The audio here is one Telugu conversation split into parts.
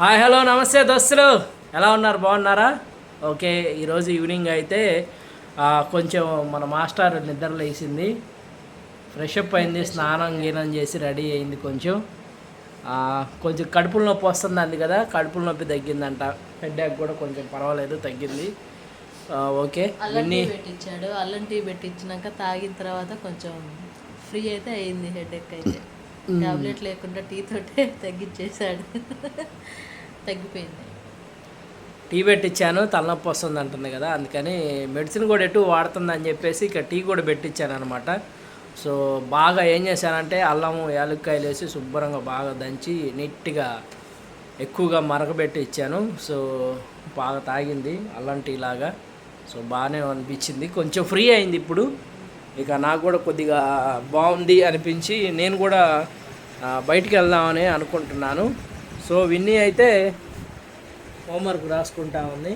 హాయ్ హలో నమస్తే దోస్తులు, ఎలా ఉన్నారు? బాగున్నారా? ఓకే, ఈరోజు ఈవినింగ్ అయితే కొంచెం మన మాస్టర్ నిద్ర లేచింది, ఫ్రెష్ అప్ అయింది, స్నానం గీనం చేసి రెడీ అయింది. కొంచెం కడుపుల నొప్పి వస్తుంది కదా, కడుపుల నొప్పి తగ్గిందంట. హెడ్ఏక్ కూడా కొంచెం పర్వాలేదు, తగ్గింది. ఓకే, అల్లం టీ పెట్టించాడు. అల్లం టీ పెట్టించినాక తాగిన తర్వాత కొంచెం ఫ్రీ అయితే అయింది. హెడేక్ అయితే టాబ్లెట్ లేకుండా టీ తోటే తగ్గించేశాడు. తగ్గిపోయింది. టీ పెట్టించాను, తలనొప్పి వస్తుంది అంటుంది కదా, అందుకని మెడిసిన్ కూడా ఎటు వాడుతుందని చెప్పేసి ఇక టీ కూడా పెట్టించాను అనమాట. సో బాగా ఏం చేశానంటే అల్లము యాలక్కాయలు వేసి శుభ్రంగా బాగా దంచి నీట్గా ఎక్కువగా మరగబెట్టి ఇచ్చాను. సో బాగా తాగింది అల్లం టీ లాగా. సో బాగానే అనిపించింది, కొంచెం ఫ్రీ అయింది ఇప్పుడు. ఇక నాకు కూడా కొద్దిగా బాగుంది అనిపించి నేను కూడా బయటికి వెళ్దామని అనుకుంటున్నాను. సో విన్నీ అయితే హోంవర్క్ రాసుకుంటా ఉంది.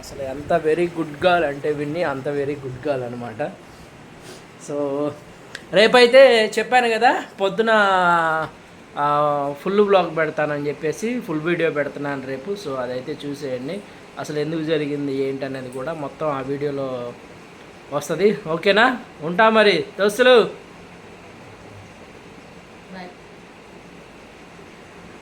అసలు ఎంత వెరీ గుడ్ గర్ల్ అంటే విన్నీ అంత వెరీ గుడ్ గర్ల్ అనమాట. సో రేపైతే చెప్పాను కదా పొద్దున ఫుల్ బ్లాగ్ పెడతానని చెప్పేసి ఫుల్ వీడియో పెడుతున్నాను రేపు. సో అదైతే చూసేయండి, అసలు ఎందుకు జరిగింది ఏంటనేది కూడా మొత్తం ఆ వీడియోలో వస్తుంది. ఓకేనా? ఉంటా మరి దోస్తులు.